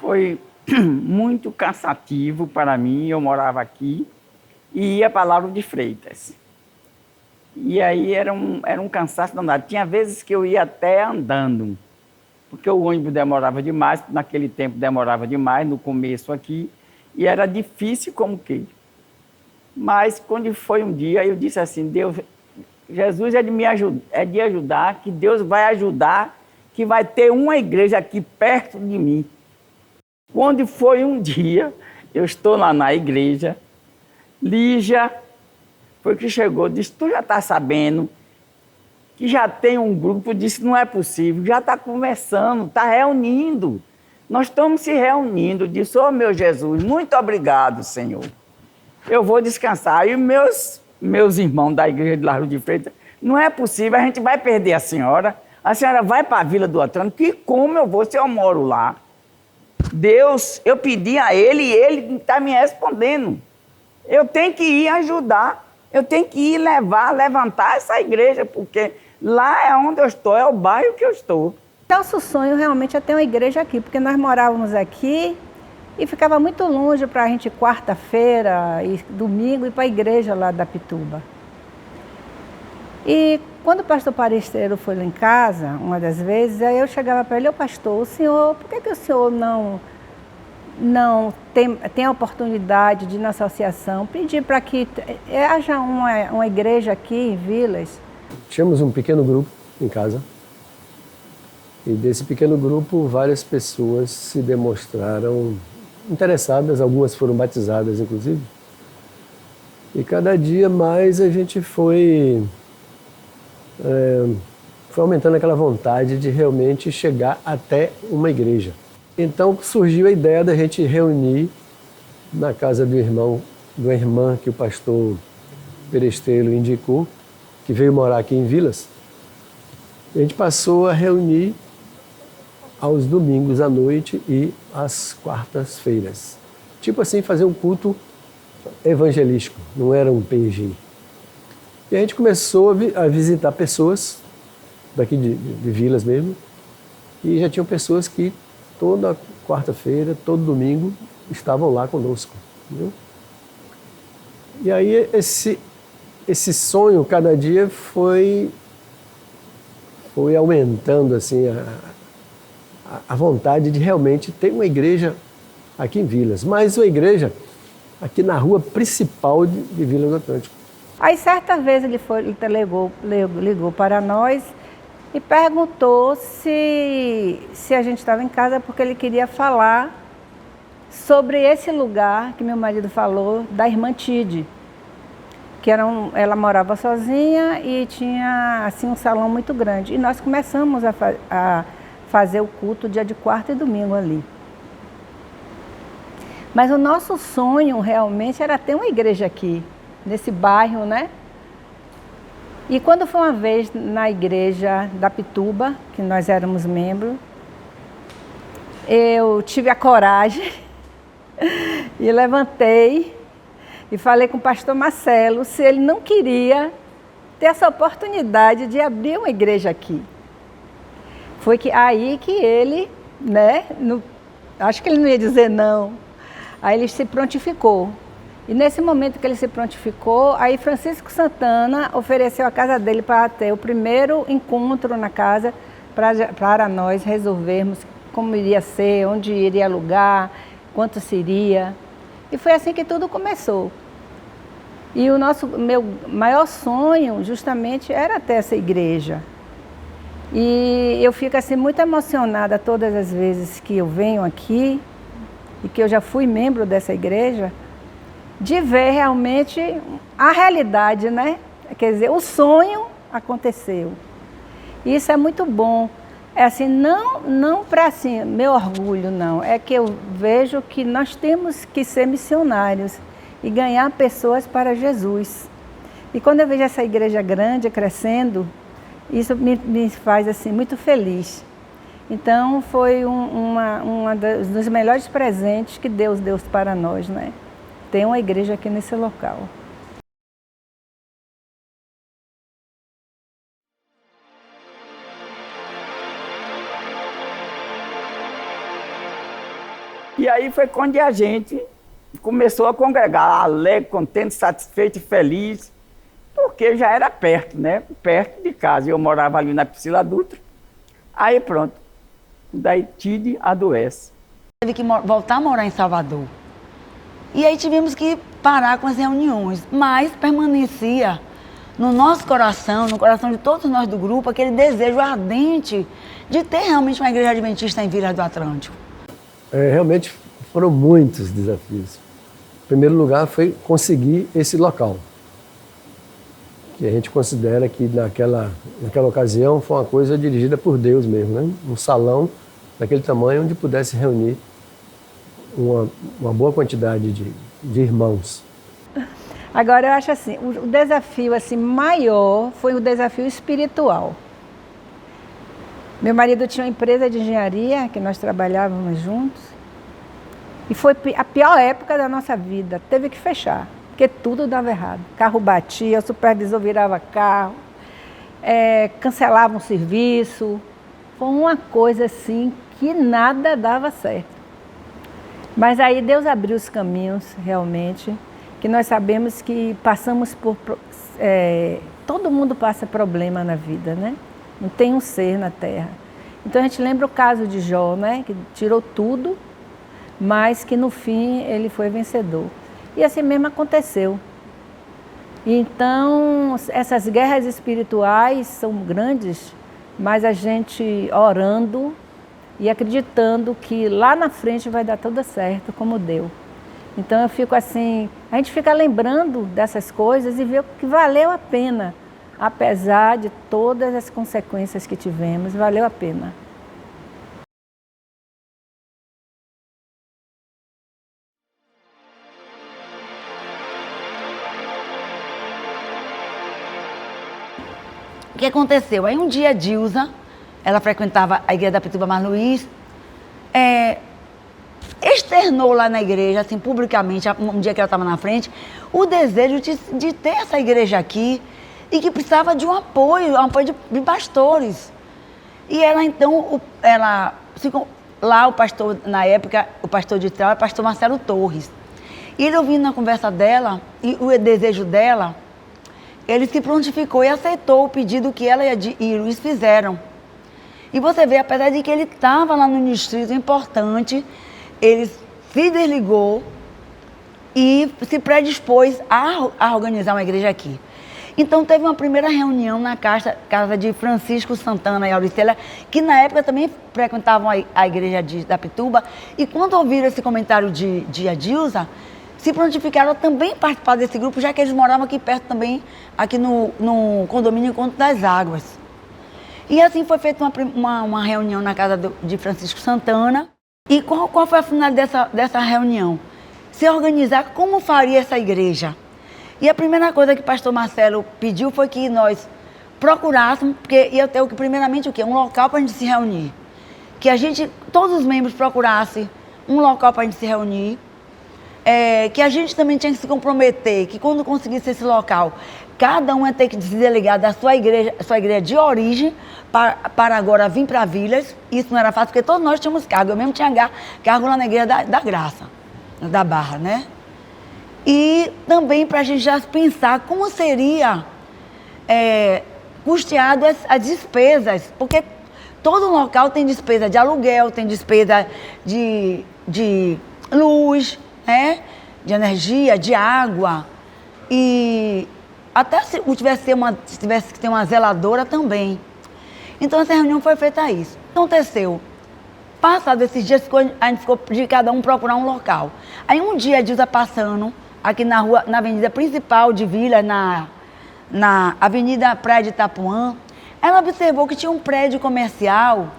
foi muito cansativo para mim. Eu morava aqui e ia para Lauro de Freitas. E aí era um cansaço danado. Tinha vezes que eu ia até andando, porque o ônibus demorava demais, naquele tempo demorava demais, no começo aqui, e era difícil como que. Mas quando foi um dia, eu disse assim, Deus, Jesus é de ajudar, que Deus vai ajudar, que vai ter uma igreja aqui perto de mim. Quando foi um dia, eu estou lá na igreja, Lígia foi que chegou, disse, tu já está sabendo que já tem um grupo, disse, não é possível, já está conversando, está reunindo. Nós estamos se reunindo, disse, ô meu Jesus, muito obrigado, Senhor. Eu vou descansar. E meus irmãos da igreja de Lauro de Freitas, não é possível, a gente vai perder a senhora vai para a Vila do Atlântico, que como eu vou se eu moro lá? Deus, eu pedi a ele e ele está me respondendo. Eu tenho que ir ajudar, eu tenho que ir levantar essa igreja, porque lá é onde eu estou, é o bairro que eu estou. Nosso sonho realmente é ter uma igreja aqui, porque nós morávamos aqui e ficava muito longe para a gente quarta-feira e domingo ir para a igreja lá da Pituba. E quando o pastor Paresteiro foi lá em casa, uma das vezes, aí eu chegava para ele, ô pastor, o senhor, por que o senhor não tem a oportunidade de ir na associação, pedir para que haja uma igreja aqui em Vilas? Tínhamos um pequeno grupo em casa e desse pequeno grupo várias pessoas se demonstraram interessadas, algumas foram batizadas inclusive, e cada dia mais a gente foi aumentando aquela vontade de realmente chegar até uma igreja. Então surgiu a ideia da gente reunir na casa do irmão, de uma irmã que o pastor Perestelo indicou, que veio morar aqui em Vilas. A gente passou a reunir aos domingos à noite e às quartas-feiras. Tipo assim, fazer um culto evangelístico, não era um PG. E a gente começou a visitar pessoas daqui de Vilas mesmo, e já tinham pessoas que toda quarta-feira, todo domingo, estavam lá conosco. Entendeu? E aí esse sonho, cada dia, foi aumentando assim, a vontade de realmente ter uma igreja aqui em Vilas, mas uma igreja aqui na rua principal de Vila do Atlântico. Aí certa vez ele ligou para nós e perguntou se a gente estava em casa, porque ele queria falar sobre esse lugar que meu marido falou, da irmã Tide, que ela morava sozinha e tinha assim, um salão muito grande. E nós começamos a fazer o culto dia de quarta e domingo ali. Mas o nosso sonho realmente era ter uma igreja aqui, nesse bairro, né? E quando foi uma vez na igreja da Pituba, que nós éramos membros, eu tive a coragem e levantei e falei com o pastor Marcelo se ele não queria ter essa oportunidade de abrir uma igreja aqui. Foi aí que ele, né, acho que ele não ia dizer não, aí ele se prontificou. E nesse momento que ele se prontificou, aí Francisco Santana ofereceu a casa dele para ter o primeiro encontro na casa para nós resolvermos como iria ser, onde iria alugar, quanto seria. E foi assim que tudo começou. E meu maior sonho justamente era ter essa igreja. E eu fico assim muito emocionada todas as vezes que eu venho aqui e que eu já fui membro dessa igreja, de ver realmente a realidade, né? Quer dizer, o sonho aconteceu. E isso é muito bom. É assim, não para assim, meu orgulho, não. É que eu vejo que nós temos que ser missionários e ganhar pessoas para Jesus. E quando eu vejo essa igreja grande, crescendo, isso me faz assim, muito feliz. Então, foi um dos melhores presentes que Deus deu para nós, né? Tem uma igreja aqui nesse local. E aí foi quando a gente começou a congregar, alegre, contente, satisfeito e feliz, porque já era perto, né? Perto de casa. Eu morava ali na Priscila Dutra. Aí pronto, daí Tide adoece. Teve que voltar a morar em Salvador. E aí tivemos que parar com as reuniões, mas permanecia no nosso coração, no coração de todos nós do grupo, aquele desejo ardente de ter realmente uma igreja adventista em Vila do Atlântico. Realmente foram muitos desafios. Em primeiro lugar foi conseguir esse local, que a gente considera que naquela ocasião foi uma coisa dirigida por Deus mesmo, né? Um salão daquele tamanho onde pudesse reunir uma boa quantidade de irmãos. Agora, eu acho assim, o desafio assim, maior foi o desafio espiritual. Meu marido tinha uma empresa de engenharia, que nós trabalhávamos juntos, e foi a pior época da nossa vida. Teve que fechar, porque tudo dava errado. Carro batia, o supervisor virava carro, cancelava um serviço. Foi uma coisa assim que nada dava certo. Mas aí Deus abriu os caminhos, realmente, que nós sabemos que passamos por... todo mundo passa problema na vida, né? Não tem um ser na terra. Então a gente lembra o caso de Jó, né? Que tirou tudo, mas que no fim ele foi vencedor. E assim mesmo aconteceu. Então essas guerras espirituais são grandes, mas a gente orando e acreditando que lá na frente vai dar tudo certo, como deu. Então eu fico assim, a gente fica lembrando dessas coisas e vê que valeu a pena, apesar de todas as consequências que tivemos, valeu a pena. O que aconteceu? Aí um dia a Dilza, ela frequentava a igreja da Pituba Mar Luiz, externou lá na igreja, assim, publicamente, um dia que ela estava na frente, o desejo de ter essa igreja aqui e que precisava de um apoio de pastores. E ela, então, lá o pastor, na época, o pastor de trás, era o pastor Marcelo Torres. E ele ouvindo na conversa dela, e o desejo dela, ele se prontificou e aceitou o pedido que ela e Luiz fizeram. E você vê, apesar de que ele estava lá no distrito importante, ele se desligou e se predispôs a organizar uma igreja aqui. Então teve uma primeira reunião na casa de Francisco Santana e Auricélia, que na época também frequentavam a igreja da Pituba, e quando ouviram esse comentário de Adilza, se prontificaram a também participar desse grupo, já que eles moravam aqui perto também, aqui no condomínio Encontro das Águas. E assim foi feita uma reunião na casa de Francisco Santana. E qual foi a finalidade dessa reunião? Se organizar como faria essa igreja. E a primeira coisa que o pastor Marcelo pediu foi que nós procurássemos, porque ia ter primeiramente o quê? Um local para a gente se reunir. Que todos os membros procurassem um local para a gente se reunir. Que a gente também tinha que se comprometer, que quando conseguisse esse local, cada um ia ter que se delegar da sua igreja de origem, para agora vir para Vilas. Isso não era fácil, porque todos nós tínhamos cargo. Eu mesmo tinha cargo lá na igreja da Graça, da Barra, né? E também para a gente já pensar como seria custeado as despesas, porque todo local tem despesa de aluguel, tem despesa de luz, né? De energia, de água, e até se tivesse que ter uma zeladora também. Então essa reunião foi feita a isso. Aconteceu, passados esses dias, a gente ficou de cada um procurar um local. Aí um dia a Dilza passando aqui na avenida principal de Vila, na avenida Praia de Itapuã, ela observou que tinha um prédio comercial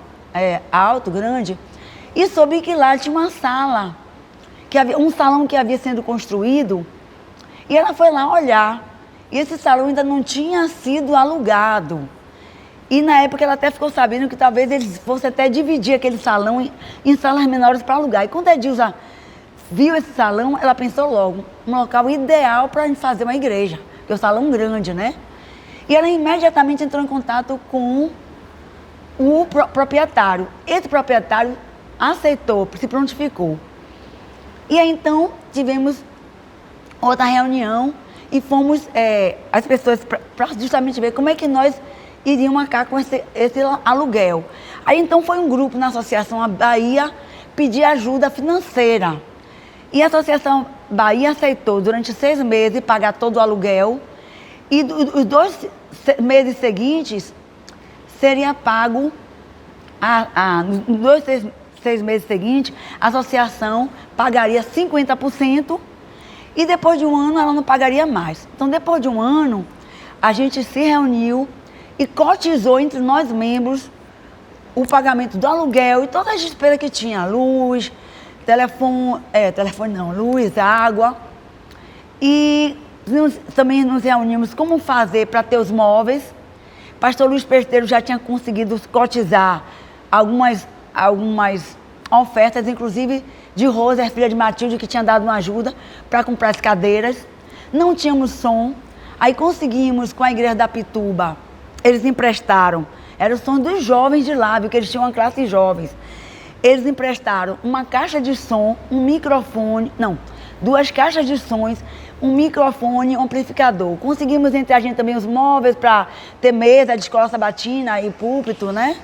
alto, grande, e soube que lá tinha uma sala, um salão que havia sido construído, e ela foi lá olhar, e esse salão ainda não tinha sido alugado. E na época ela até ficou sabendo que talvez eles fossem até dividir aquele salão em salas menores para alugar. E quando a Dilza viu esse salão, ela pensou logo, um local ideal para a gente fazer uma igreja, porque é um salão grande, né? E ela imediatamente entrou em contato com o proprietário. Esse proprietário aceitou, se prontificou. E aí então tivemos outra reunião e fomos as pessoas para justamente ver como é que nós iríamos arcar com esse aluguel. Aí então foi um grupo na Associação Bahia pedir ajuda financeira. E a Associação Bahia aceitou durante 6 meses pagar todo o aluguel e os 2 meses seguintes seria pago, nos 6 meses seguintes, a associação pagaria 50% e depois de um ano ela não pagaria mais. Então depois de um ano, a gente se reuniu e cotizou entre nós membros o pagamento do aluguel e todas as despesas que tinha, luz, luz, água. E também nos reunimos como fazer para ter os móveis. Pastor Luiz Pesteiro já tinha conseguido cotizar algumas ofertas, inclusive de Rosa, filha de Matilde, que tinha dado uma ajuda para comprar as cadeiras. Não tínhamos som, aí conseguimos com a igreja da Pituba, eles emprestaram, era o som dos jovens de lá, porque eles tinham uma classe de jovens. Eles emprestaram uma caixa de som, um microfone, 2 caixas de sons, um microfone, um amplificador. Conseguimos entre a gente também os móveis para ter mesa de escola sabatina e púlpito, né?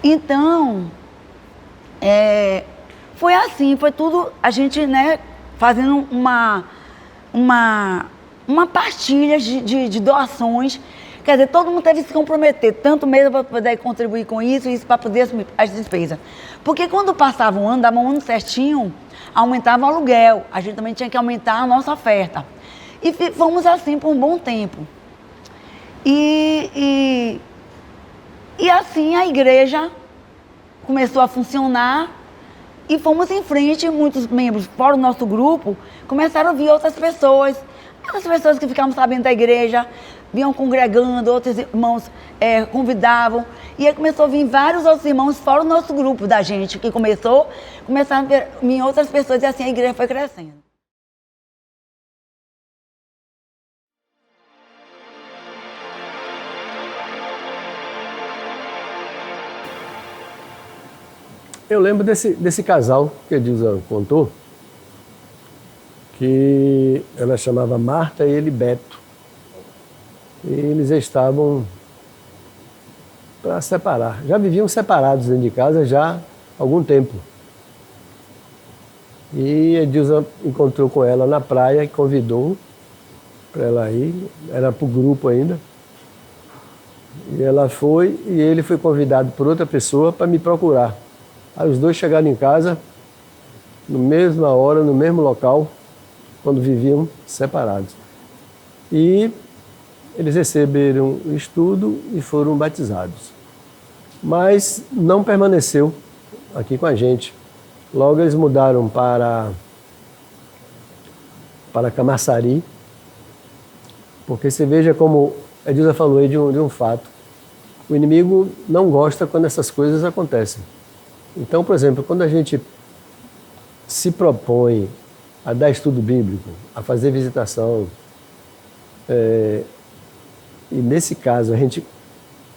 Então, foi assim, foi tudo a gente, né, fazendo uma partilha de doações. Quer dizer, todo mundo teve que se comprometer, tanto mesmo para poder contribuir com isso para poder assumir as despesas. Porque quando passava um ano, dava um ano certinho, aumentava o aluguel. A gente também tinha que aumentar a nossa oferta. E fomos assim por um bom tempo. E assim a igreja começou a funcionar e fomos em frente. Muitos membros fora do nosso grupo começaram a vir outras pessoas. As pessoas que ficavam sabendo da igreja, vinham congregando, outros irmãos convidavam. E aí começou a vir vários outros irmãos fora do nosso grupo da gente, que começaram a vir outras pessoas e assim a igreja foi crescendo. Eu lembro desse casal que a Edilza contou, que ela chamava Marta e ele Beto. E eles estavam para separar. Já viviam separados dentro de casa já há algum tempo. E a Edilza encontrou com ela na praia e convidou para ela ir. Era para o grupo ainda. E ela foi e ele foi convidado por outra pessoa para me procurar. Aí os dois chegaram em casa, na mesma hora, no mesmo local, quando viviam separados. E eles receberam o estudo e foram batizados. Mas não permaneceu aqui com a gente. Logo eles mudaram para Camaçari, porque você veja como a Edilza falou aí de um fato. O inimigo não gosta quando essas coisas acontecem. Então, por exemplo, quando a gente se propõe a dar estudo bíblico, a fazer visitação, e nesse caso a gente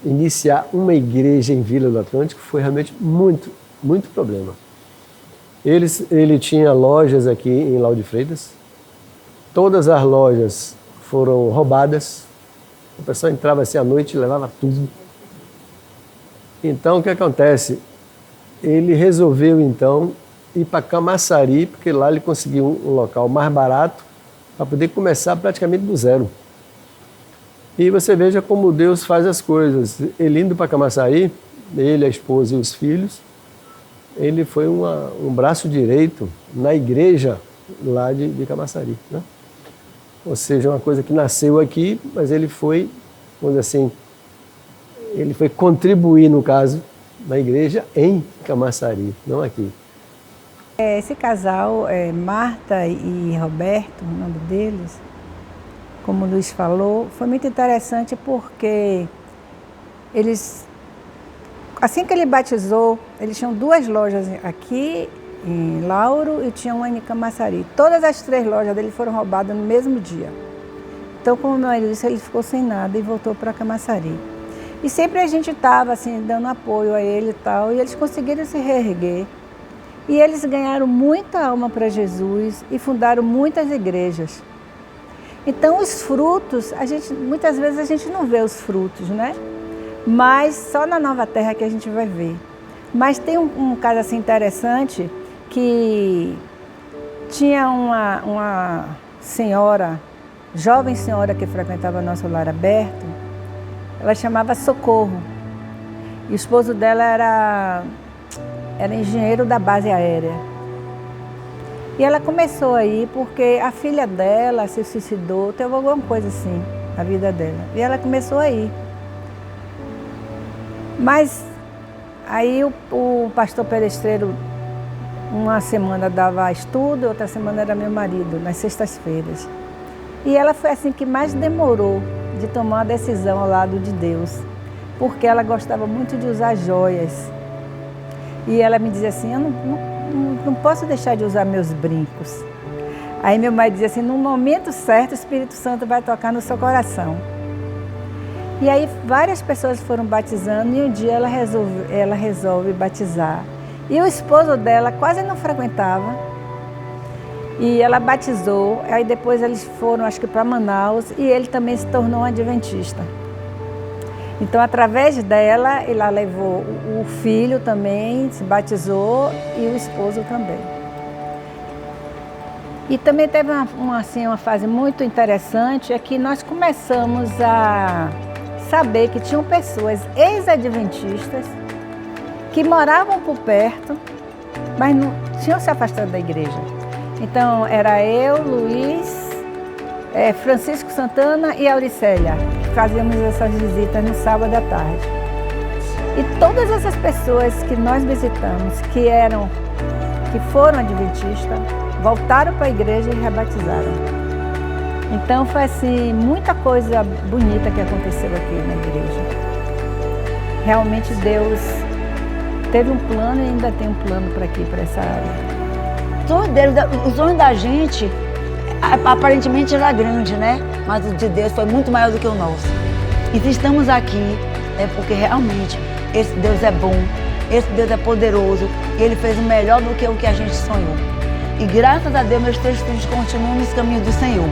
iniciar uma igreja em Vila do Atlântico foi realmente muito, muito problema. Ele tinha lojas aqui em Lauro de Freitas, todas as lojas foram roubadas, o pessoal entrava assim à noite e levava tudo. Então o que acontece? Ele resolveu então ir para Camaçari, porque lá ele conseguiu um local mais barato para poder começar praticamente do zero. E você veja como Deus faz as coisas. Ele indo para Camaçari, ele, a esposa e os filhos, ele foi um braço direito na igreja lá de Camaçari, né? Ou seja, uma coisa que nasceu aqui, mas ele foi, vamos dizer assim, ele foi contribuir, no caso, na igreja em Camaçari, não aqui. Esse casal, Marta e Roberto, o nome deles, como o Luiz falou, foi muito interessante porque eles, assim que ele batizou, eles tinham 2 lojas aqui em Lauro e tinham uma em Camaçari. Todas as 3 lojas dele foram roubadas no mesmo dia. Então, como meu marido disse, ele ficou sem nada e voltou para Camaçari. E sempre a gente estava assim, dando apoio a ele e tal, e eles conseguiram se reerguer. E eles ganharam muita alma para Jesus e fundaram muitas igrejas. Então os frutos, muitas vezes a gente não vê os frutos, né? Mas só na Nova Terra que a gente vai ver. Mas tem um caso assim interessante, que tinha uma senhora, jovem senhora que frequentava nosso lar aberto, ela chamava Socorro. E o esposo dela era engenheiro da base aérea. E ela começou aí porque a filha dela se suicidou, teve alguma coisa assim na vida dela. E ela começou aí. Mas aí o pastor Pedestreiro, uma semana dava estudo, outra semana era meu marido, nas sextas-feiras. E ela foi assim que mais demorou de tomar uma decisão ao lado de Deus, porque ela gostava muito de usar joias. E ela me dizia assim, eu não posso deixar de usar meus brincos. Aí meu marido dizia assim, no momento certo o Espírito Santo vai tocar no seu coração. E aí várias pessoas foram batizando e um dia ela resolve batizar. E o esposo dela quase não frequentava. E ela batizou, aí depois eles foram, acho que para Manaus, e ele também se tornou um adventista. Então, através dela, ela levou o filho também, se batizou, e o esposo também. E também teve uma fase muito interessante, é que nós começamos a saber que tinham pessoas ex-adventistas que moravam por perto, mas não tinham se afastado da igreja. Então, era eu, Luiz, Francisco Santana e Auricélia, que fazíamos essas visitas no sábado à tarde. E todas essas pessoas que nós visitamos, que foram adventistas, voltaram para a igreja e rebatizaram. Então, foi assim, muita coisa bonita que aconteceu aqui na igreja. Realmente Deus teve um plano e ainda tem um plano para aqui, para essa área. O sonho da gente, aparentemente era grande, né? Mas o de Deus foi muito maior do que o nosso. E se estamos aqui, é porque realmente esse Deus é bom, esse Deus é poderoso, e Ele fez o melhor do que o que a gente sonhou. E graças a Deus, meus 3 filhos continuam nos caminhos do Senhor.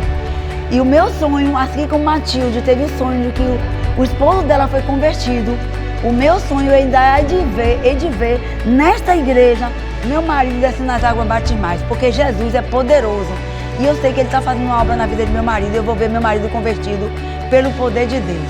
E o meu sonho, assim como Matilde teve o sonho de que o esposo dela foi convertido, o meu sonho ainda é de ver nesta igreja meu marido descendo nas águas batismais, porque Jesus é poderoso. E eu sei que Ele está fazendo uma obra na vida de meu marido, e eu vou ver meu marido convertido pelo poder de Deus.